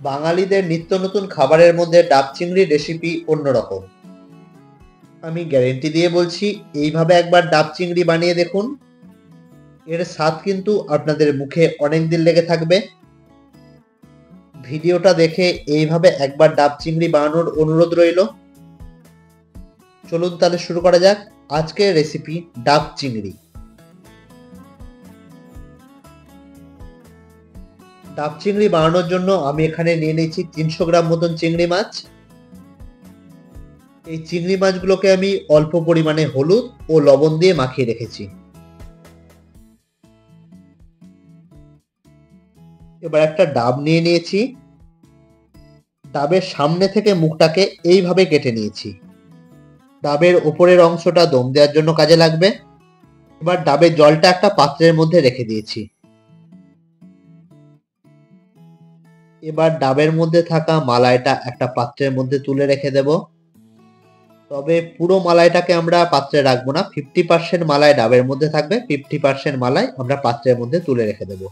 বাঙালিদের নিত্য নতুন খাবারের মধ্যে ডাব চিংড়ির রেসিপি অন্যরকম। আমি গ্যারেন্টি দিয়ে বলছি, এইভাবে একবার ডাব চিংড়ি বানিয়ে দেখুন। এর স্বাদ কিন্তু আপনাদের মুখে অনেক দিন লেগে থাকবে। ভিডিওটা দেখে এইভাবে একবার ডাব চিংড়ি বানানোর অনুরোধ রইল। চলুন তাহলে শুরু করা যাক আজকের রেসিপি ডাব চিংড়ি। ডাব চিংড়ি বানানোর জন্য আমি এখানে নিয়ে নিয়েছি 300 গ্রাম মতন চিংড়ি মাছ। এই চিংড়ি মাছগুলোকে আমি অল্প পরিমাণে হলুদ ও লবণ দিয়ে মাখিয়ে রেখেছি। এবার একটা ডাব নিয়ে নিয়েছি। ডাবের সামনে থেকে মুখটাকে এইভাবে কেটে নিয়েছি। ডাবের উপরের অংশটা দম দেওয়ার জন্য কাজে লাগবে। এবার ডাবের জলটা একটা পাত্রের মধ্যে রেখে দিয়েছি। এবার ডাবের মধ্যে থাকা মালাইটা একটা পাত্রের মধ্যে তুলে রেখে দেব। তবে পুরো মালাইটাকে আমরা পাত্রে রাখবো না, 50% মালাই ডাবের মধ্যে থাকবে, 50% মালাই আমরা পাত্রের মধ্যে তুলে রেখে দেব।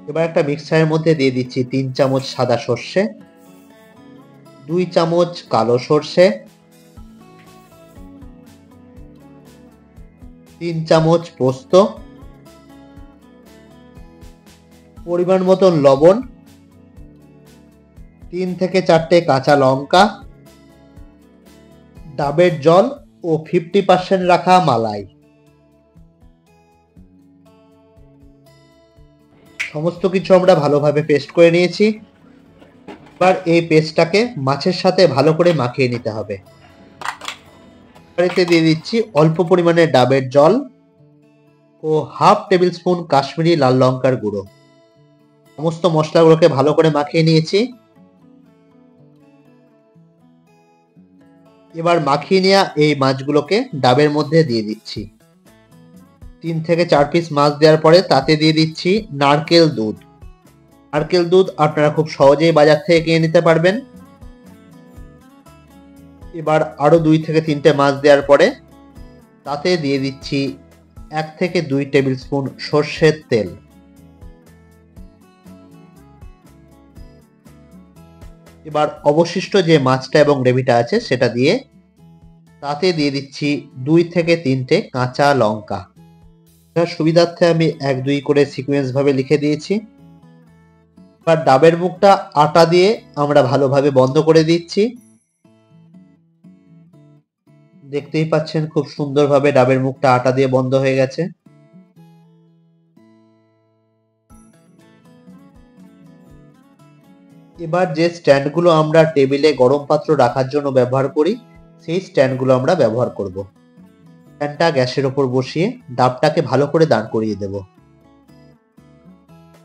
এবার একটা মিক্সারের মধ্যে দিয়ে দিচ্ছি 3 চামচ সাদা সর্ষে, 2 চামচ কালো সর্ষে, 3 চামচ পোস্ত, পরিমাণ মতন লবণ, 3 থেকে 4টে কাঁচা লঙ্কা, ডাবের জল ও 50% রাখা মালাই। সমস্ত কিছু আমরা ভালোভাবে পেস্ট করে নিয়েছি। এবার এই পেস্টটাকে মাছের সাথে ভালো করে মাখিয়ে নিতে হবে। এতে দিয়ে দিচ্ছি অল্প পরিমাণে ডাবের জল ও হাফ টেবিল স্পুন কাশ্মীরি লাল লঙ্কার গুঁড়ো। সমস্ত মশলাগুলোকে ভালো করে মাখিয়ে নিয়েছি। এবার মাখিয়ে নেওয়া এই মাছগুলোকে ডাবের মধ্যে দিয়ে দিচ্ছি। 3 থেকে 4 পিস মাছ দেওয়ার পরে তাতে দিয়ে দিচ্ছি নারকেল দুধ। নারকেল দুধ আপনারা খুব সহজেই বাজার থেকে কিনে নিতে পারবেন। এবার আরো 2 থেকে 3টে মাছ দেওয়ার পরে তাতে দিয়ে দিচ্ছি 1 থেকে 2 টেবিল স্পুন সর্ষের তেল। এবার অবশিষ্ট যে মাছটা এবং গ্রেভিটা আছে সেটা দিয়ে তাতে দিয়ে দিচ্ছি 2 থেকে 3টে কাঁচা লঙ্কা। সুবিধার্থে আমি 1-2 করে সিকোয়েন্স ভাবে লিখে দিয়েছি। এবার ডাবের মুখটা আটা দিয়ে আমরা ভালোভাবে বন্ধ করে দিচ্ছি। দেখতেই পাচ্ছেন খুব সুন্দরভাবে ডাবের মুখটা আটা দিয়ে বন্ধ হয়ে গেছে। এবার যে স্ট্যান্ডগুলো আমরা টেবিলে গরম পাত্র রাখার জন্য ব্যবহার করি সেই স্ট্যান্ডগুলো আমরা ব্যবহার করব। স্ট্যান্ডটা গ্যাসের ওপর বসিয়ে ডাবটাকে ভালো করে দাঁড় করিয়ে দেব।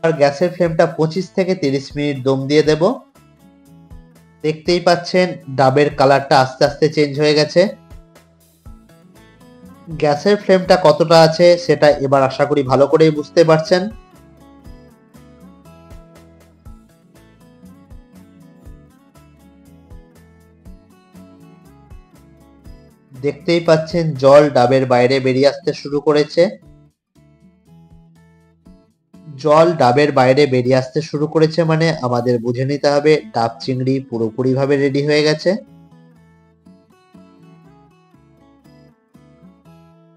আর গ্যাসের ফ্লেমটা 25 থেকে 30 মিনিট দম দিয়ে দেব। দেখতেই পাচ্ছেন ডাবের কালারটা আস্তে আস্তে চেঞ্জ হয়ে গেছে। গ্যাসের ফ্লেমটা কতটা আছে সেটা এবার আশা করি ভালো করেই বুঝতে পারছেন। দেখতেই পাচ্ছেন জল ডাবের বাইরে বেরিয়ে আসতে শুরু করেছে। জল ডাবের বাইরে বেরিয়ে আসতে শুরু করেছে মানে আমাদের বুঝে নিতে হবে ডাব চিংড়ি পুরোপুরিভাবে রেডি হয়ে গেছে।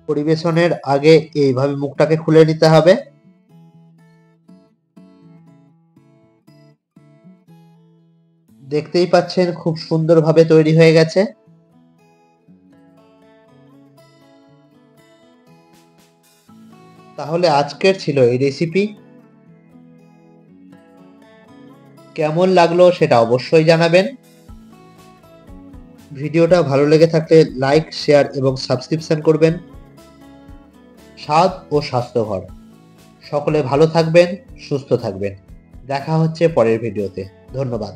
পরিবেশনের আগে এইভাবে মুখটাকে খুলে নিতে হবে। দেখতেই পাচ্ছেন খুব সুন্দরভাবে তৈরি হয়ে গেছে। তাহলে আজকের ছিল এই রেসিপি। কেমন লাগলো সেটা অবশ্যই জানাবেন। ভিডিওটা ভালো লেগে থাকলে লাইক, শেয়ার এবং সাবস্ক্রিপশন করবেন। স্বাদ ও স্বাস্থ্যকর সকলে ভালো থাকবেন, সুস্থ থাকবেন। দেখা হচ্ছে পরের ভিডিওতে। ধন্যবাদ।